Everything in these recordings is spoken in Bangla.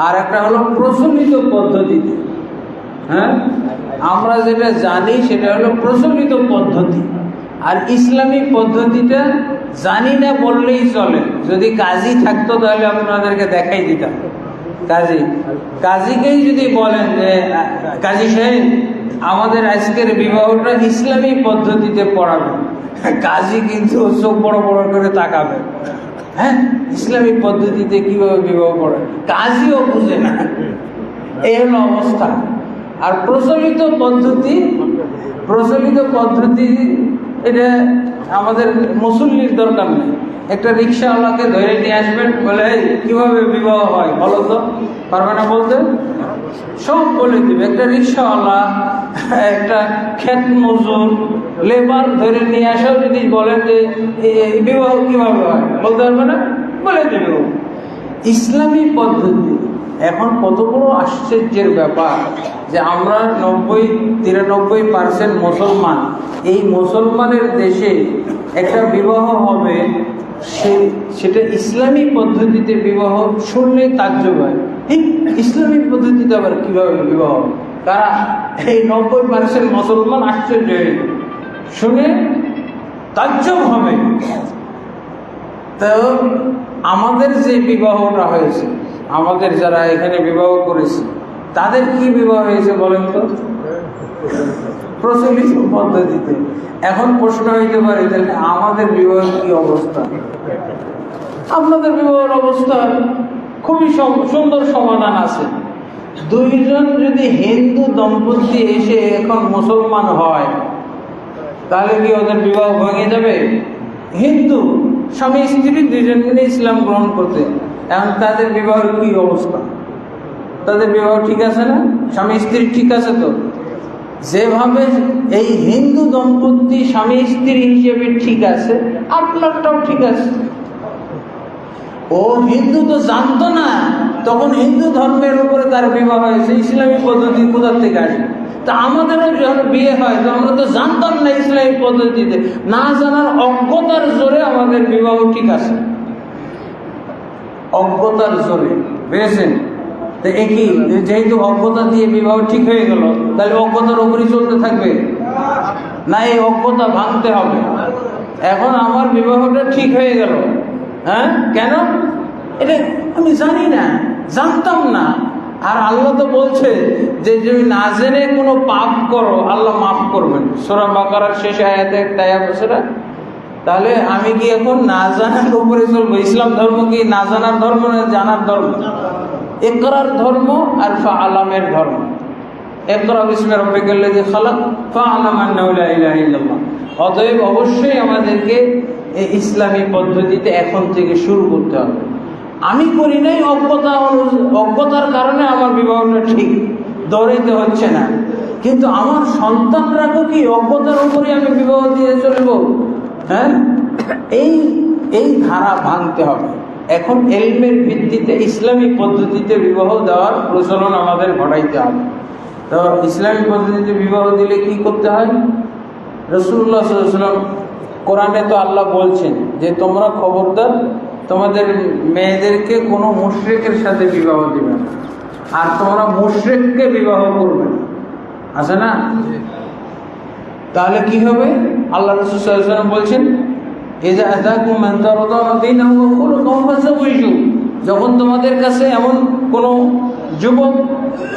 আর একটা হলো প্রচলিত পদ্ধতিতে। হ্যাঁ, আমরা যেটা জানি সেটা হলো প্রচলিত পদ্ধতি, আর ইসলামী পদ্ধতিটা জানি না বললেই চলে। যদি কাজী থাকতো তাহলে আপনাদেরকে দেখাই দিতাম। কাজীকেই যদি বলেন যে কাজী সাহেব আমাদের আজকের বিবাহটা ইসলামী পদ্ধতিতে পড়াবেন, কাজী কিন্তু চোখ বড় বড় করে তাকাবে। হ্যাঁ, ইসলামী পদ্ধতিতে কিভাবে বিবাহ পড়ে কাজীও বুঝে না, এই হলো অবস্থা। আর প্রচলিত পদ্ধতি এটা আমাদের মুসল্লির দরকার নেই। একটা রিক্সাওয়ালাকে ধরে নিয়ে আসবেন, বলে কিভাবে বিবাহ হয় বলো তো, পারবে না বলতে? সব বলে দিবে। একটা রিক্সাওয়ালা, একটা ক্ষেত মজুর, লেবার ধরে নিয়ে আসাও যদি বলেন যে বিবাহ কিভাবে হয় বলতে পারবে না, বলে দেবে। ইসলামী পদ্ধতি এখন কত বড় আশ্চর্যের ব্যাপার যে আমরা 90-93% মুসলমান। এই মুসলমানের দেশে একটা বিবাহ হবে, সেটা ইসলামী পদ্ধতিতে বিবাহ শুনলে তাজ্জব হয়। ইসলামী পদ্ধতিতে আবার কিভাবে বিবাহ? তারা এই 90% মুসলমান আশ্চর্য হয়ে শুনে তাজ্জব হবে। তো আমাদের যে বিবাহটা হয়েছে, আমাদের যারা এখানে বিবাহ করেছে তাদের কি বিবাহ হয়েছে বলেন তো? প্রচলিত পদ্ধতিতে। এখন প্রশ্ন হইতে পারে তাহলে আমাদের বিবাহের কি অবস্থা? আপনাদের বিবাহের অবস্থা খুবই সুন্দর সমাধান আছে। দুইজন যদি হিন্দু দম্পতি এসে এখন মুসলমান হয় তাহলে কি ওদের বিবাহ ভেঙে যাবে? হিন্দু স্বামী স্ত্রী দুইজন মিলে ইসলাম গ্রহণ করতে, এখন তাদের বিবাহের কি অবস্থা? তাদের বিবাহ ঠিক আছে না? স্বামী স্ত্রী ঠিক আছে তো? যেভাবে এই হিন্দু দম্পতি স্বামী স্ত্রী হিসেবে ঠিক আছে, আপনারটাও ঠিক আছে। ও হিন্দু তো জানতো না, তখন হিন্দু ধর্মের উপরে তার বিবাহ হয়েছে, ইসলামী পদ্ধতি কোথার থেকে আসে? তা আমাদেরও যখন বিয়ে হয় তো আমরা তো জানতাম না ইসলামী পদ্ধতিতে, না জানার অজ্ঞতার জোরে আমাদের বিবাহ ঠিক আছে। অজ্ঞতার জোরে, বুঝেছেন? তো একই যেহেতু অজ্ঞতা দিয়ে বিবাহ ঠিক হয়ে গেল, তাহলে অজ্ঞতার উপরই চলতে থাকবে না? এই অজ্ঞতা ভাঙতে হবে। এখন আমার বিবাহটা ঠিক হয়ে গেল, হ্যাঁ, কেন? এটা আমি জানি না, জানতাম না। আর আল্লাহ তো বলছে যে যদি না জেনে কোনো পাপ করো আল্লাহ মাফ করবেন, সূরা বাকারার শেষ আয়াতে তাই আছে না? তাহলে আমি কি এখন না জানার উপরে চলবো? ইসলাম ধর্ম কি না জানার ধর্ম না জানার ধর্ম? ইকরার ধর্ম আর ফাআলামের ধর্ম। ইকরা বিসমি রাব্বিকাল্লাযী খালাক ফাআলাম আন্নাহু লা ইলাহা ইল্লাল্লাহ। অতএব অবশ্যই আমাদেরকে এই ইসলামী পদ্ধতিতে এখন থেকে শুরু করতে হবে। আমি করি নাই অজ্ঞতার কারণে আমার বিবাহটা ঠিক দৌড়াইতে হচ্ছে না, কিন্তু আমার সন্তানরাকে কি অজ্ঞতার উপরে আমি বিবাহ দিয়ে চলব? হ্যাঁ, এই ধারা ভাঙতে হবে। এখন ইলমের ভিত্তিতে ইসলামী পদ্ধতিতে বিবাহ দেওয়ার প্রচলন আমাদের ঘটাইতে হবে। তো ইসলামী পদ্ধতিতে বিবাহ দিলে কি করতে হয়? রাসূলুল্লাহ সাল্লাল্লাহু আলাইহি ওয়াসাল্লাম কোরআনে তো আল্লাহ বলছেন যে তোমরা খবরদার তোমাদের মেয়েদেরকে কোনো মুশরিকের সাথে বিবাহ দিবে না, আর তোমরা মুশরিককে বিবাহ করবে না, আছে না? তাহলে কি হবে? আল্লাহ রাসূল সাল্লাল্লাহু আলাইহি ওয়াসাল্লাম বলছেন ইযা আতাকুম মান তারদাউনা দীনাহু ওয়া খুলুকাহু ফাযাওয়িজু, যখন তোমাদের কাছে এমন কোন যুবক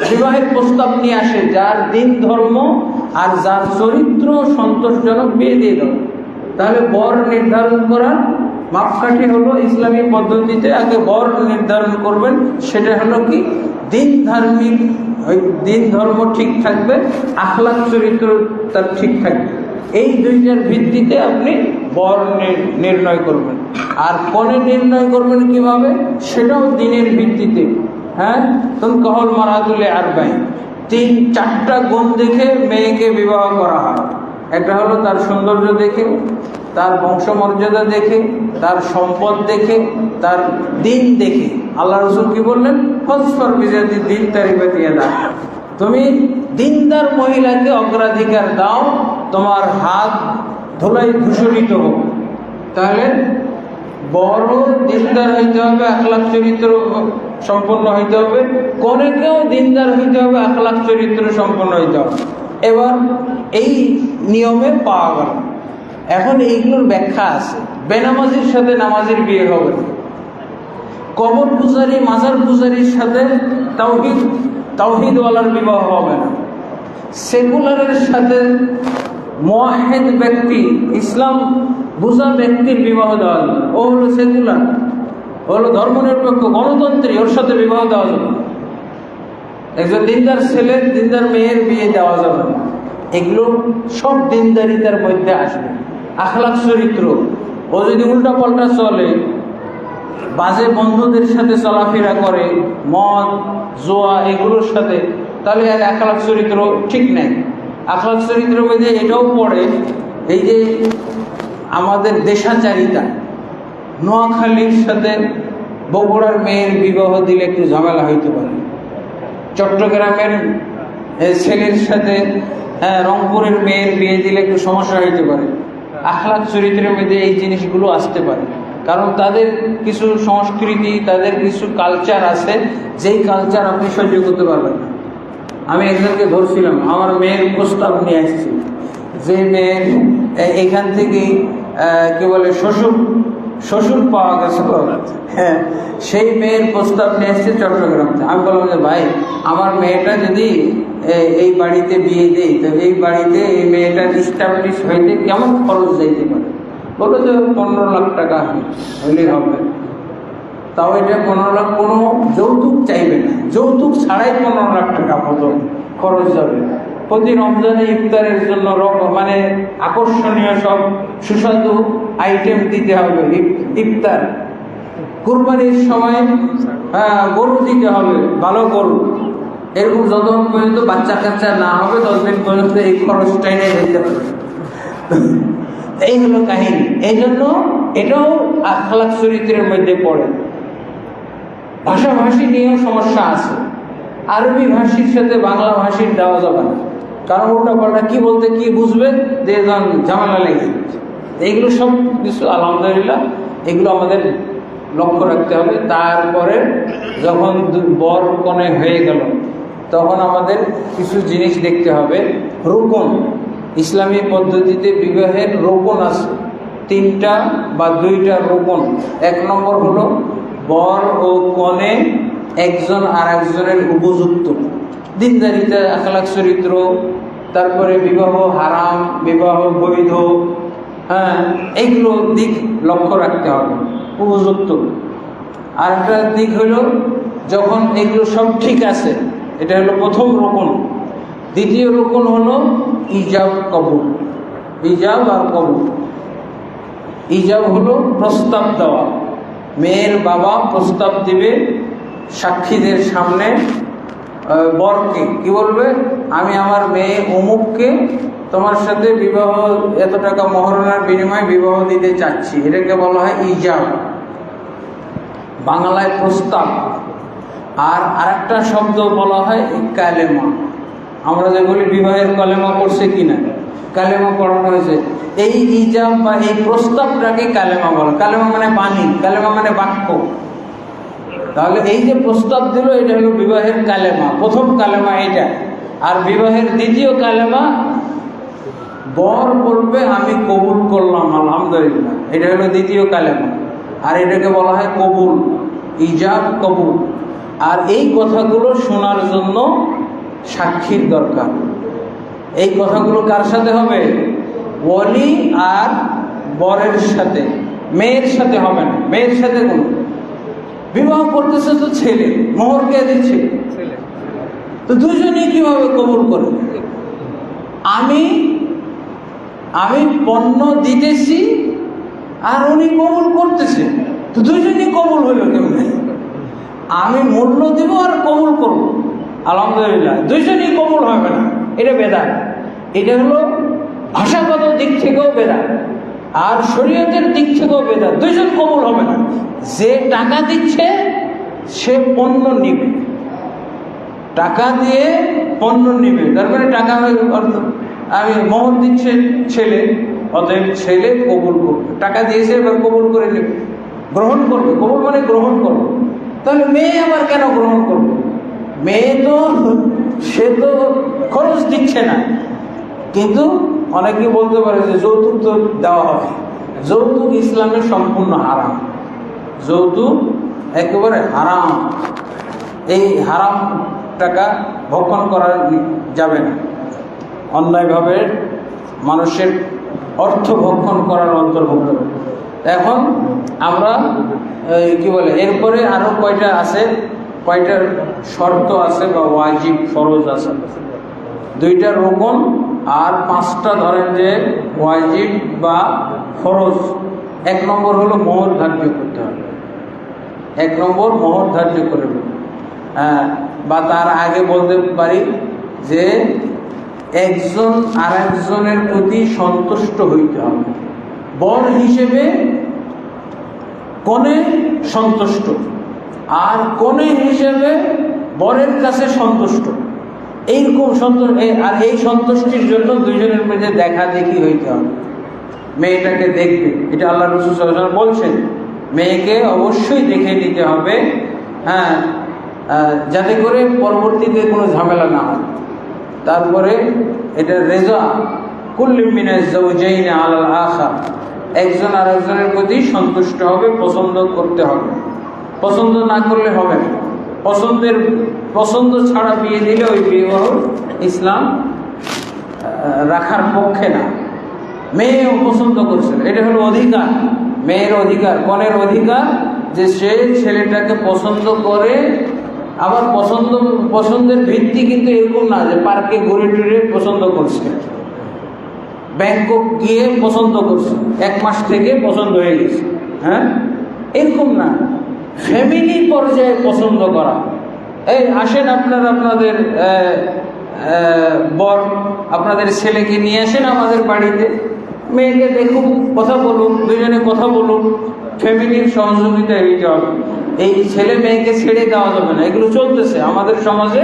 বিবাহের প্রস্তাব নিয়ে আসে যার দিন ধর্ম আর যার চরিত্র সন্তোষজনক, বিয়ে দিয়ে দাও। তাহলে বর নির্ধারণ করার মাপকাঠি হলো ইসলামী পদ্ধতিতে আগে বর নির্ধারণ করবেন, সেটা হলো কি দিন ধার্মিক, দিন ধর্ম ঠিক থাকবে, আখলাক চরিত্র তার ঠিক থাকবে। এই দুইটার ভিত্তিতে আপনি বর নির্ণয় করবেন। আর কনে নির্ণয় করবেন কিভাবে, সেটাও দিনের ভিত্তিতে। হ্যাঁ, তখন কহল মারাতুলে আরবাই, 3-4টা গুণ দেখে মেয়েকে বিবাহ করা হয়। একটা হলো তার সৌন্দর্য দেখে, তার বংশমর্যাদা দেখে, তার সম্পদ দেখে, তার দিন দেখে। আল্লাহ রাসূল কি বললেন? ফজফর বিজাতি দিন তারিবাতিয়া দা, তুমি দিনদার মহিলাকে অগ্রাধিকার দাও, তোমার হাত ধুলাই ধূসরিত হোক। তাহলে বড় দিনদার হইতে হবে, আখলাক চরিত্র সম্পন্ন হইতে হবে, কনেকেও দিনদার হইতে হবে, আখলাক চরিত্র সম্পন্ন হইতে হবে। এবার এই নিয়মে পাওয়া গেল। এখন এইগুলোর ব্যাখ্যা আছে। বেনামাজির সাথে নামাজির বিয়ে হবে না, কবর পূজারী মাজার পূজারীর সাথে তাওহীদওয়ালার বিবাহ হবে না, সেকুলারের সাথে মুওয়াহহিদ ব্যক্তি ইসলাম বুঝা ব্যক্তির বিবাহ দেওয়া যাবে। ও হলো সেকুলার, ও হলো ধর্মনিরপেক্ষ গণতন্ত্রী, ওর সাথে বিবাহ দেওয়া যাবে। একজন দিনদার ছেলের দিনদার মেয়ের বিয়ে দেওয়া যাবে না। এগুলো সব দিনদারিতার মধ্যে আসবে। আখলাক চরিত্র, ও যদি উল্টা পাল্টা চলে, বাজে বন্ধুদের সাথে চলাফেরা করে, মদ জোয়া এগুলোর সাথে, তাহলে এর আখলাক চরিত্র ঠিক নেই। আখলাক চরিত্রের মধ্যে এটাও পড়ে, এই যে আমাদের দেশাচারিতা, নোয়াখালীর সাথে বগুড়ার মেয়ের বিবাহ দিলে একটু ঝামেলা হইতে পারে, চট্টগ্রামের ছেলের সাথে রংপুরের মেয়ের বিয়ে দিলে একটু সমস্যা হইতে পারে। আখলাক চরিত্রের মধ্যে এই জিনিসগুলো আসতে পারে, কারণ তাদের কিছু সংস্কৃতি, তাদের কিছু কালচার আছে, যেই কালচার আপনি সহ্য করতে পারবেন না। আমি একজনকে ধরছিলাম, আমার মেয়ের প্রস্তাব নিয়ে আসছি, যে মেয়ের এখান থেকে কি বলে শ্বশুর পাওয়া গেছে, হ্যাঁ, সেই মেয়ের প্রস্তাব নিয়ে আসছে চট্টগ্রাম। আমি বললাম যে ভাই, আমার মেয়েটা যদি এই বাড়িতে বিয়ে দেই, তো এই বাড়িতে এই মেয়েটার ইস্টাবলিশ হইতে কেমন খরচ যাইতে পারে? বলো যে 15 লাখ টাকা হইলেই হবে। তাও এটা 15 লাখ, কোনো যৌতুক চাইবে না, যৌতুক ছাড়াই 15 লাখ টাকা মতো খরচ যাবে। প্রতি রমজানে ইফতারের জন্য মানে আকর্ষণীয় সব সুস্বাদু আইটেম দিতে হবে, ইফতার। কুরবানির সময় গরু দিতে হবে, ভালো গরু। এরকম যতক্ষণ পর্যন্ত বাচ্চা কাচ্চা না হবে ততদিন পর্যন্ত এই খরচটাই নিয়ে যেতে হবে। এই হলো কাহিনী। এই জন্য এটাও আখলাক চরিত্রের মধ্যে পড়ে। ভাষাভাষী নিয়েও সমস্যা আছে। আরবি ভাষীর সাথে বাংলা ভাষীর দেওয়া যাবে না, কারণ ওটা পাল্টা কি বলতে কি বুঝবে, যে ঝামেলা লেগে যাচ্ছে। এইগুলো সব কিছু আলহামদুলিল্লাহ এগুলো আমাদের লক্ষ্য রাখতে হবে। তারপরে যখন বর কনে হয়ে গেল, তখন আমাদের কিছু জিনিস দেখতে হবে। রোকন, ইসলামী পদ্ধতিতে বিবাহের রোকন আছে 3টা বা 2টা রোকন। 1 নম্বর হলো বর ও কনে একজন আর একজনের উপযুক্ত, দিনদারিতা, আখলাক চরিত্র। তারপরে বিবাহ হারাম, বিবাহ বৈধ, হ্যাঁ, এইগুলো দিক লক্ষ্য রাখতে হবে, উপযুক্ত। আর একটা দিক হলো যখন এগুলো সব ঠিক আছে, এটা হলো প্রথম রোকন। দ্বিতীয় রোকন হলো ইজাব কবুল, ইজাব আর কবুল। ইজাব হলো প্রস্তাব দেওয়া, মেয়ের বাবা প্রস্তাব দিবে সাক্ষীদের সামনে, বরকে কি বলবে, আমি আমার মেয়ে অমুককে তোমার সাথে বিবাহ, এত টাকা মহরণার বিনিময়ে বিবাহ দিতে চাচ্ছি। এটাকে বলা হয় ইজাব, বাংলায় প্রস্তাব। আর আরেকটা শব্দ বলা হয় কালেমা। আমরা যে বলি বিবাহের কালেমা করছে কিনা, কালেমা পড়ানো হয়েছে। এই ইজাব বা এই প্রস্তাবটাকে কালেমা বলে। কালেমা মানে বাণী, কালেমা মানে বাক্য। তাহলে এই যে প্রস্তাব দিল, এটা হলো বিবাহের কালেমা, প্রথম কালেমা এটা। আর বিবাহের দ্বিতীয় কালেমা, বর বলবে আমি কবুল করলাম আলহামদুলিল্লাহ, এটা হলো দ্বিতীয় কালেমা। আর এটাকে বলা হয় কবুল, ইজাব কবুল। আর এই কথাগুলো শোনার জন্য সাক্ষীর দরকার। এই কথাগুলো কার সাথে হবে? ওলি আর বরের সাথে, মেয়ের সাথে হবে না। মেয়ের সাথে কোন বিবাহ করতেছে তো ছেলে, মোহর কে দিচ্ছে? তো দুজনেই কিভাবে কবুল করে? আমি পণ্য দিতেছি আর উনি কবুল করতেছে, তো দুজনেই কবুল হইল কেমনে? আমি মূল্য দিব আর কবুল করব, আলহামদুলিল্লাহ, দুইজনই কবুল হবে না। এটা বেদাত। এটা হলো ভাষাগত দিক থেকেও বেদাত, আর শরীয়তের দিক থেকেও বেদাত। দুইজন কবুল হবে না। যে টাকা দিচ্ছে সে পণ্য নিবে, টাকা দিয়ে পণ্য নিবে, তারপরে টাকা হয়ে অর্থ। আমি মোহর দিচ্ছে ছেলে, অতএব ছেলে কবুল করবে, টাকা দিয়েছে এবার কবুল করে নেবে। গ্রহণ করবে, কবুল মানে গ্রহণ করবে। তাহলে মেয়ে আবার কেন গ্রহণ করবে? মেয়ে তো সে তো খরচ দিচ্ছে না, কিন্তু অনেকে বলতে পারে যে যৌতুক তো দেওয়া হবে। যৌতুক ইসলামের সম্পূর্ণ হারাম, যৌতুক একেবারে হারাম। এই হারাম টাকা ভক্ষণ করা যাবে না, অন্যায়ভাবে মানুষের অর্থ ভক্ষণ করার অন্তর্ভুক্ত। এখন আমরা কি বলে, এরপরে আরো কয়টা আছে, কয়টা শর্ত আছে বা ওয়াজিব ফরজ আছে, 2টা রুকন আর 5টা ধরেন যে ওয়াজিব বা ফরজ। 1 নম্বর হলো মোহর ধার্য করতে হবে, 1 নম্বর মোহর ধার্য করবে। বা তার আগে বলতে পারি যে একজন আরেকজনের প্রতি সন্তুষ্ট হইতে হবে। বর হিসেবে কনে সন্তুষ্ট, আর কনে হিসেবে বরের কাছে সন্তুষ্ট, এইরকম আর এই সন্তুষ্টির জন্য দুইজনের মধ্যে দেখা দেখি হইতে হবে। মেয়েটাকে দেখবে, এটা আল্লাহ রাসূল সাল্লাল্লাহু আলাইহি ওয়াসাল্লাম বলছেন, মেয়েকে অবশ্যই দেখে নিতে হবে, হ্যাঁ, যাতে করে পরবর্তীতে কোনো ঝামেলা না হয়। তারপরে এটা রেজা কুল্লি মিনাজ যাওজাইনি আলাল আখার, একজন আরেকজনের প্রতি সন্তুষ্ট হবে, পছন্দ করতে হবে, পছন্দ না করলে হবে না। পছন্দ ছাড়া বিয়ে দিলে ওই বিবাহ ইসলাম রাখার পক্ষে না। মেয়েও পছন্দ করছে, এটা হলো অধিকার, মেয়ের অধিকার, কনের অধিকার যে সে ছেলেটাকে পছন্দ করে। আবার পছন্দের ভিত্তি কিন্তু এরকম না যে পার্কে ঘুরে টুরে পছন্দ করছে, ব্যাংকক গিয়ে পছন্দ করছে, 1 মাস থেকে পছন্দ হয়ে গেছে, হ্যাঁ, এরকম না। ফ্যামিলি পর্যায়ে পছন্দ করা, এই আসেন আপনাদের বর আপনাদের ছেলেকে নিয়ে আসেন আমাদের বাড়িতে, মেয়েকে দেখুন, কথা বলুন, দুজনে কথা বলুন, ফ্যামিলির সহযোগিতা এইটা হবে। এই ছেলে মেয়েকে ছেড়ে দেওয়া যাবে না, এগুলো চলতেছে আমাদের সমাজে,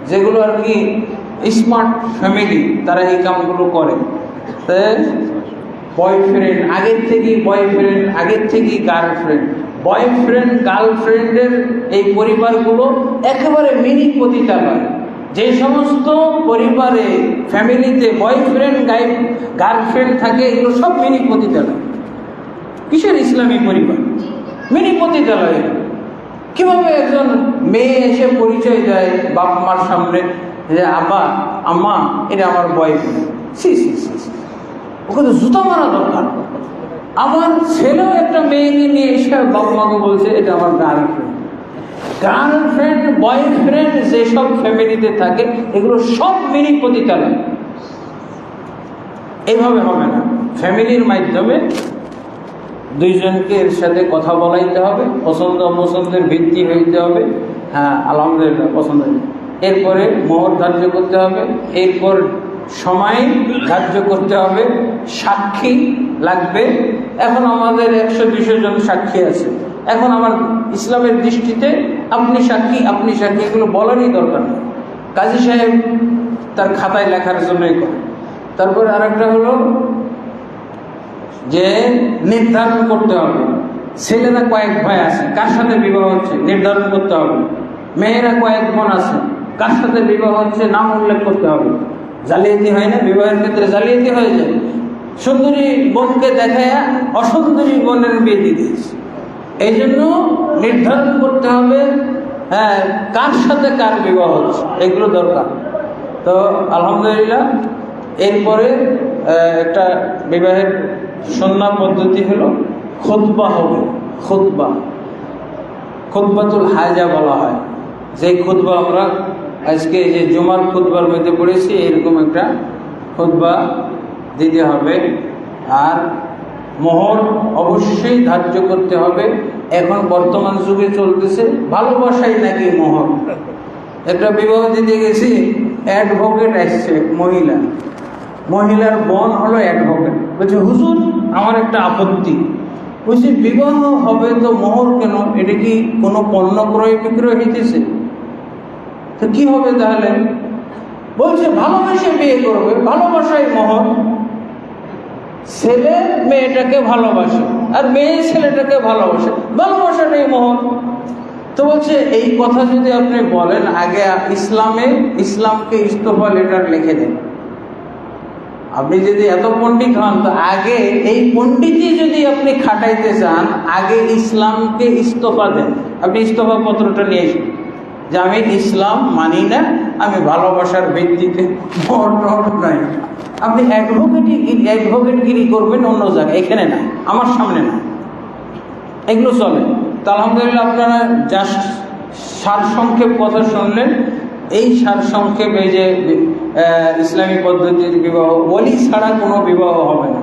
যেগুলো আর কি স্মার্ট ফ্যামিলি, তারা এই কামগুলো করে। বয়ফ্রেন্ড আগের থেকেই গার্লফ্রেন্ড, বয়ফ্রেন্ড গার্লফ্রেন্ডের এই পরিবারগুলো একেবারে মিনি পতিতালয়। যে সমস্ত পরিবারে ফ্যামিলিতে বয়ফ্রেন্ড গার্লফ্রেন্ড থাকে, এগুলো সব মিনি পতিতালয়। কিসের ইসলামী পরিবার? মিনি পতিতালয়। কিভাবে একজন মেয়ে এসে পরিচয় দেয় বাপ মার সামনে যে আব্বা আম্মা এটা আমার বয়ফ্রেন্ড, ওকে তো জুতা মারা দরকার। আমার ছেলেও একটা মেয়েকে নিয়ে এসে বাপ মাকে বলছে এটা আমার গার্লফ্রেন্ড বয়ফ্রেন্ড যেসব ফ্যামিলিতে থাকে, এগুলো সব মিনি পতিতালয়। এইভাবে হবে না, ফ্যামিলির মাধ্যমে দুইজনকে এর সাথে কথা বলাইতে হবে, পছন্দ অপছন্দের ভিত্তি হইতে হবে, হ্যাঁ আলহামদুলিল্লাহ পছন্দ। এরপরে মোহর ধার্য করতে হবে, এরপর সময় ধার্য করতে হবে, সাক্ষী লাগবে। এখন আমাদের 100-200 জন সাক্ষী আছে। এখন আমার ইসলামের দৃষ্টিতে আপনি সাক্ষী এগুলো বলারই দরকার নেই, কাজী সাহেব তার খাতায় লেখার জন্যই করে। তারপরে আরেকটা হলো যে নির্ধারণ করতে হবে, ছেলেরা কয়েক ভাই আছে, কার সাথে বিবাহ হচ্ছে নির্ধারণ করতে হবে। মেয়েরা কয়েক বোন আছে, কার সাথে বিবাহ হচ্ছে নাম উল্লেখ করতে হবে। জালিয়াতি হয় না, বিবাহের ক্ষেত্রে জালিয়াতি হয়ে যায়। সুন্দরী বোনকে দেখায় অসুন্দরী বোনের বিয়ে দিয়ে দিয়েছে। এই জন্য নির্ধারণ করতে হবে, হ্যাঁ, কার সাথে কার বিবাহ হচ্ছে, এগুলো দরকার। তো আলহামদুলিল্লাহ, এরপরে একটা বিবাহের সুন্নাহ পদ্ধতি হলো খুতবা হবে। খুতবাতুল হাজা বলা হয়, যে খুতবা আমরা আজকে যে জুমার খুতবার মধ্যে পড়েছি, এরকম একটা খুতবা দিতে হবে। আর মোহর অবশ্যই ধার্য করতে হবে। এখন বর্তমান যুগে চলতেছে ভালোবাসাই নাকি মোহর। একটা বিবাহ দিতে গেছি, অ্যাডভোকেট আসছে, মহিলার বোন হলো অ্যাডভোকেট, বলছে হুজুর আমার একটা আপত্তি। বলছি বিবাহ হবে তো মোহর কেন? এটা কি কোনো পণ্য ক্রয় বিক্রয় হইতেছে? তো কি হবে তাহলে? বলছে ভালোবেসে বিয়ে করবে, ভালোবাসাই মোহর। ছেলে মেয়েটাকে ভালোবাসে, আর মেয়ে ছেলেটাকে ভালোবাসে, ভালোবাসাটাই মোহর। তো বলছে এই কথা যদি আপনি বলেন, আগে ইসলামকে ইস্তফা লেটার লিখে দেন। আপনি যদি এত পণ্ডিত হন, তো আগে এই পণ্ডিতই যদি আপনি খাটাইতে চান, আগে ইসলামকে ইস্তফা দেন। আপনি ইস্তফা পত্রটা নিয়ে এসেন যে আমি ইসলাম মানি না, আমি ভালোবাসার ভিত্তিতে নাই। আপনি অ্যাডভোকেটগিরি করবেন অন্য জায়গায়, এখানে না, আমার সামনে না, এগুলো চলে। তো আলহামদুলিল্লাহ আপনারা জাস্ট সারসংক্ষেপ কথা শুনলেন। এই সারসংক্ষেপ, এই যে ইসলামী পদ্ধতির বিবাহ, ওলি ছাড়া কোনো বিবাহ হবে না।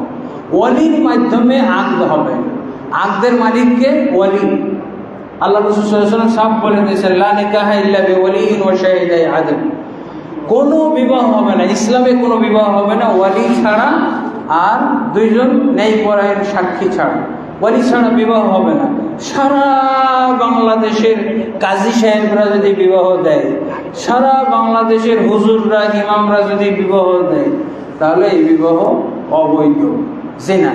ওলির মাধ্যমে আকদ হবে। আকদের মালিককে ওলি। আল্লাহ রাসূল সাল্লাল্লাহু আলাইহি ওয়াসাল্লাম সাফ বলে দিয়েছেন, লা নিকাহা ইল্লা বিওয়ালিয়িন ওয়া শাহিদাই আদল। কোনো বিবাহ হবে না, ইসলামে কোনো বিবাহ হবে না ওলি ছাড়া আর দুইজন ন্যায়পরায়ণ সাক্ষী ছাড়া। ওলি ছাড়া বিবাহ হবে না। সারা বাংলাদেশের কাজী সাহেবরা যদি বিবাহ দেয়, সারা বাংলাদেশের হুজুররা ইমামরা যদি বিবাহ দেয়, তাহলে এই বিবাহ অবৈধ, জিনা।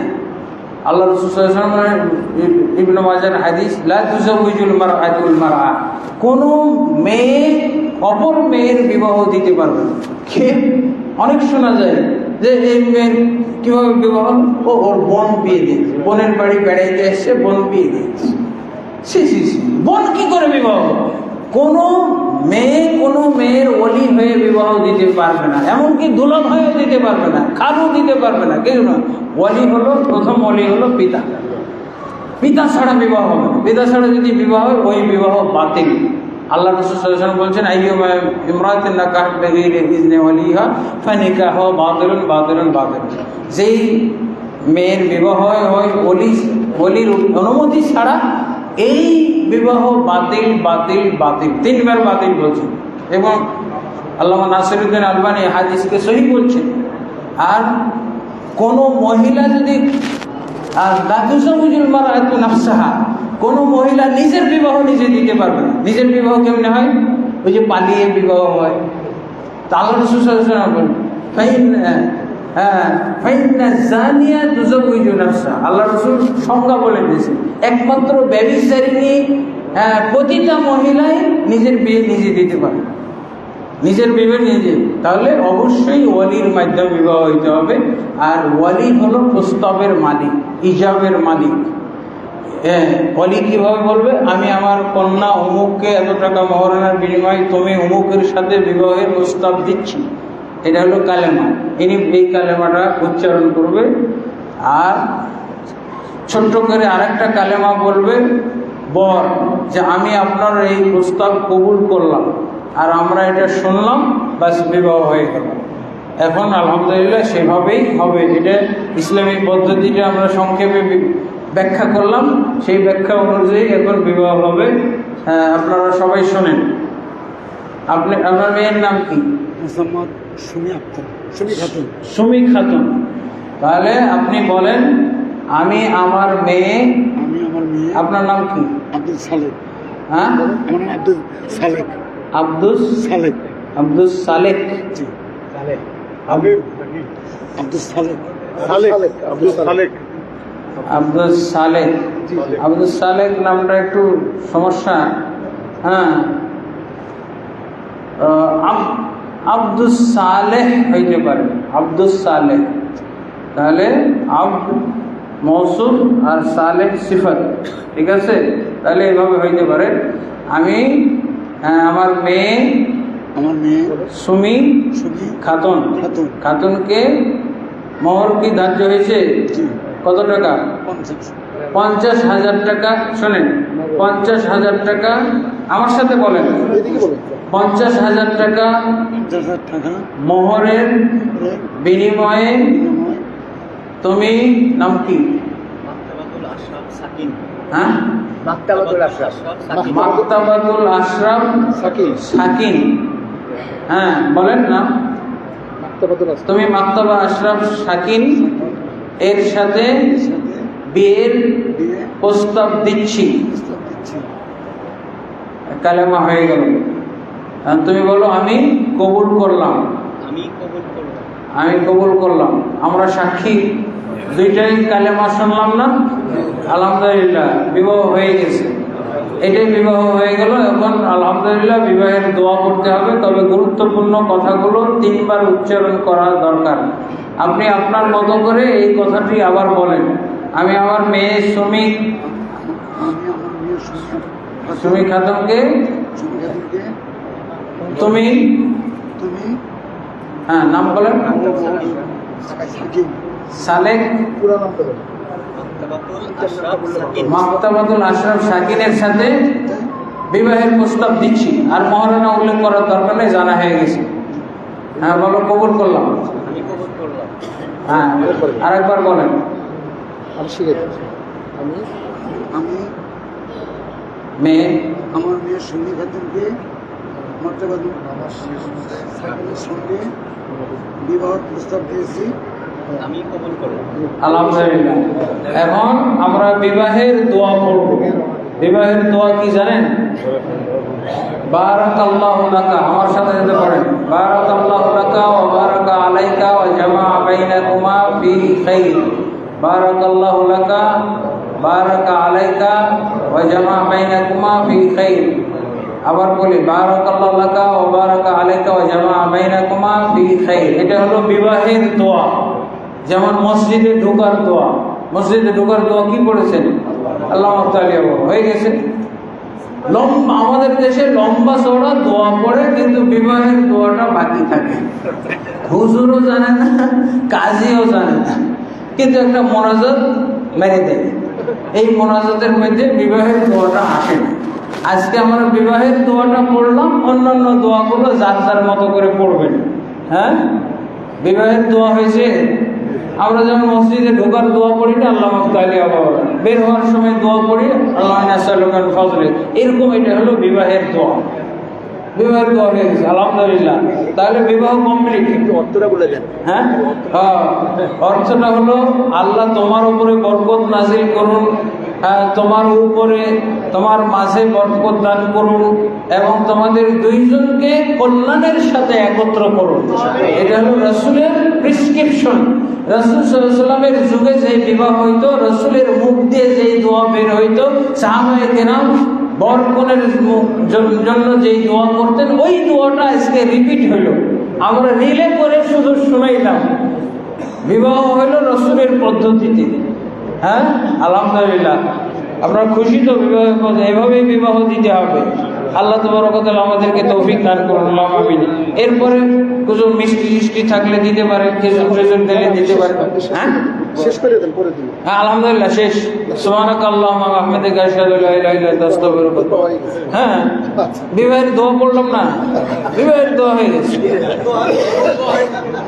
আল্লাহ রাসূল সাল্লাল্লাহু আলাইহি ওয়াসাল্লাম ইবনে মাজার হাদিস, লা তুযাওয়িজুল মারআতুল মারআ, কোনো মেয়ে অপর মেয়ের বিবাহ দিতে পারবে না। অনেক শোনা যায় যে এই মেয়ের কীভাবে বিবাহ, ওর বোন বিয়ে দিয়েছে, বোনের বাড়ি বেড়াইতে এসছে, বোন বিয়ে দিয়েছে। বোন কি করে বিবাহ? কোনো মেয়ের ওলি হয়ে বিবাহ দিতে পারবে না, এমনকি দুলাভ হয়েও দিতে পারবে না, খালু দিতে পারবে না, কেউ না। ওলি হলো, প্রথম ওলি হলো পিতা। পিতা ছাড়া বিবাহ হবে না। পিতা ছাড়া যদি বিবাহ হয়, ওই বিবাহ বাতিল। আল্লাহ রাসূল সাল্লাল্লাহু আলাইহি ওয়াসাল্লাম বলছেন, আইয়ুমা ইমরাতিন নাকাহাত বিগাইরি ইজনি ওয়ালিহা ফানিকাহু বাতিলুন বাতিলুন বাতিল। যেই মেয়ের বিবাহ হয় ওলির অনুমতি ছাড়া, এই বিবাহ বাতিল বাতিল বাতিল, 3 বার বাতিল বলছেন। এবং আল্লামা নাসিরউদ্দিন আলবানী হাদিসকে সহিহ বলছেন। আর কোনো মহিলা যদি দাদুসাবুজুল মারআতু নাফসাহা, কোনো মহিলা নিজের বিবাহ নিজে দিতে পারবে না। নিজের বিবাহ কেমনে হয়? ওই যে পালিয়ে বিবাহ হয়। তা আল্লাহ রাসূল সাল্লাল্লাহু আলাইহি ওয়াসাল্লাম আল্লাহ রাসূল সংজ্ঞা বলে দিয়েছেন, একমাত্র ব্যভিচারিণী পতিতা মহিলাই নিজের বিয়ে নিজে দিতে পারে, নিজের বিয়ে নিজে। তাহলে অবশ্যই ওয়ালির মাধ্যমে বিবাহ হইতে হবে। আর ওয়ালি হলো প্রস্তাবের মালিক, ইজাবের মালিক। ওয়ালি কিভাবে বলবে, আমি আমার কন্যা অমুককে এত টাকা মহরানার বিনিময়ে তুমি অমুকের সাথে বিবাহের প্রস্তাব দিচ্ছি। এটা হলো কালেমা। ইনি এই কালেমাটা উচ্চারণ করবে। আর ছোট্ট করে আরেকটা কালেমা বলবে বর, যে আমি আপনার এই প্রস্তাব কবুল করলাম, আর আমরা এটা শুনলাম, বাস বিবাহ হয়ে গেল। এখন আলহামদুলিল্লাহ সেভাবেই হবে। এটা ইসলামী পদ্ধতিটা আমরা সংক্ষেপে ব্যাখ্যা করলাম, সেই ব্যাখ্যা অনুযায়ী এখন বিবাহ হবে। আপনারা সবাই শোনেন। আপনার মেয়ের নাম কি? সুমি খাতুন। তাহলে আপনি বলেন, আমি আমার মেয়ে। আপনার নাম কি? আব্দুল সালেক। হ্যাঁ, আব্দুল সালেক। আব্দুল সালেক। আব্দুল সালেক। আব্দুল সালেক। আব্দুল সালেক। আব্দুল সালেক। আব্দুল সালেক নামটা একটু সমস্যা। হ্যাঁ, আব্দুল সালেহ হইতে পারে, আব্দুল সালেহ। তাহলে আব্দ মৌসুফ আর সালেহ সিফাত, ঠিক আছে? তাহলে এইভাবে হইতে পারে। আমি আমার মেয়ে সুমি খাতুন, খাতুনকে মোহর কি ধার্য হয়েছে? কত টাকা? 50,000 টাকা। শোনেন, 50,000 টাকা। আমার সাথে বলেন, 50,000 টাকা মোহরের বিনিময়ে তুমি, নাম কি? হ্যাঁ, মাকতাবাতুল আশরাফ সাকিন। হ্যাঁ, বলেন না। তুমি মাকতাবা আশরাফ সাকিন এর সাথে বিয়ের প্রস্তাব দিচ্ছি। কালেমা হয়ে গেল। তুমি বলো, আমি কবুল করলাম। আমি কবুল করলাম। আমরা সাক্ষী, দুইটাই কালেমা শুনলাম না? আলহামদুলিল্লাহ বিবাহ হয়ে গেছে, এটাই বিবাহ হয়ে গেল। এখন আলহামদুলিল্লাহ বিবাহের দোয়া করতে হবে, তবে গুরুত্বপূর্ণ কথাগুলো 3 বার উচ্চারণ করা দরকার। আপনি আপনার মতো করে এই কথাটি আবার বলেন। আমি আমার মেয়ে সুমি খাতুনকে তুমি হ্যাঁ নাম বলেন, সালেক মাকতাবাতুল আশরাফ শাকিনের সাথে বিবাহের প্রস্তাব দিচ্ছি। আর মহারণা উল্লেখ করার দরকার নেই, জানা হয়ে গেছে। হ্যাঁ বলো, কবুল করলাম। হ্যাঁ আরেকবার বলেন। আমি মেয়ে আমার মেয়ে সুমি খাতুনকে মাকতাবাতুল সঙ্গে বিবাহ প্রস্তাব দিয়েছি, আমি কবুল করলাম। আলহামদুলিল্লাহ। এখন আমরা বিবাহের দোয়া পড়ব। বিবাহের দোয়া কি জানেন? বারাকাল্লাহু লাকা, আমার সাথে যেতে পারেন। বারাকাল্লাহু লাকা ওয়া বারাকা আলাইকা ওয়া জামাআ বাইনাকুমা ফি খাইর। বারাকাল্লাহু লাকা বারাকা আলাইকা ওয়া জামাআ বাইনাকুমা ফি খাইর। আবার বলি, বারাকাল্লাহু লাকা ওয়া বারাকা আলাইকা ওয়া জামাআ বাইনাকুমা ফি খাইর। এটা হলো বিবাহের দোয়া। যেমন মসজিদে ঢোকার দোয়া, মসজিদে ঢোকার দোয়া কি করেছেন? আল্লাহ হয়ে গেছে। লম্বা, আমাদের দেশে লম্বা চড়া দোয়া পড়ে, কিন্তু বিবাহের দোয়াটা বাকি থাকে। হুজুরও জানে না, কাজীও জানে না, কিন্তু একটা মোনাজাত মেরে দেয়। এই মোনাজাতের মধ্যে বিবাহের দোয়াটা আসে না। আজকে আমরা বিবাহের দোয়াটা পড়লাম, অন্যান্য দোয়াগুলো যার যার মতো করে পড়বেন। হ্যাঁ, বিবাহের দোয়া হয়েছে। আমরা যেমন মসজিদে ঢোকার দোয়া পড়ি না, আল্লাহ মাফতালি আবার বের হওয়ার সময় দোয়া পড়ি আল্লাহ নাসালুকান ফজলে, এরকম এটা হলো বিবাহের দোয়া। বিবাহের দোয়া হয়ে গেছে, আলহামদুলিল্লাহ। তাহলে বিবাহ কমপ্লিট। অর্থটা বলে দেন। হ্যাঁ, অর্থটা হলো আল্লাহ তোমার উপরে বরকত নাজিল করুন, তোমার উপরে তোমার মাঝে বরকত দান করুন, এবং তোমাদের দুইজনকে কল্যাণের সাথে একত্র করুন। এটা হলো রসুলের প্রেসক্রিপশন। রসুল সাল্লাল্লাহু আলাইহি ওয়াসাল্লামের যুগে যে বিবাহ হইতো, রসুলের মুখ দিয়ে যেই দোয়া বের হইতো, সাহাবায়ে কেরাম বরকনের জন্য যেই দোয়া করতেন, ওই দোয়াটা আজকে রিপিট হইল। আমরা রিলে করে শুধু শুনাইলাম। বিবাহ হইল রসুলের পদ্ধতিতে। হ্যাঁ, আলহামদুলিল্লাহ। আপনারা খুশি তো? বিবাহের পথে এভাবেই বিবাহ দিতে হবে। আল্লাহ তাবারক ওয়া তাআলা আমাদেরকে তৌফিক দান করুন, আল্লাহুম্মা আমিন। এরপরে কিছু মিষ্টি থাকলে দিতে পারেন, খেজুর দিলে দিতে পারেন। হ্যাঁ, শেষ করে দেন, করে দিন। হ্যাঁ আলহামদুলিল্লাহ, শেষ। সুবহানাকাল্লাহুম্মা ওয়া বিহামদিকা আশহাদু আল্লা ইলাহা ইল্লা আনতা আস্তাগফিরুকা। হ্যাঁ, বিবাহের দোয়া পড়লাম না, বিবাহের দোয়া হয়ে গেছে।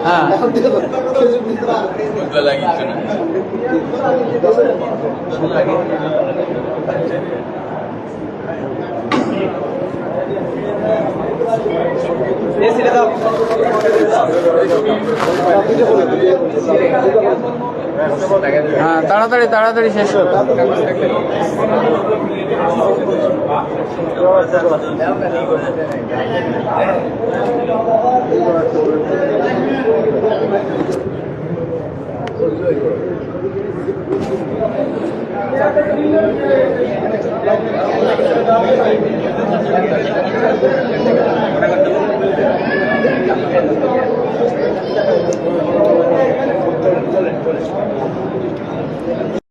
হ্যাঁ, হ্যাঁ, তাড়াতাড়ি শেষ করো।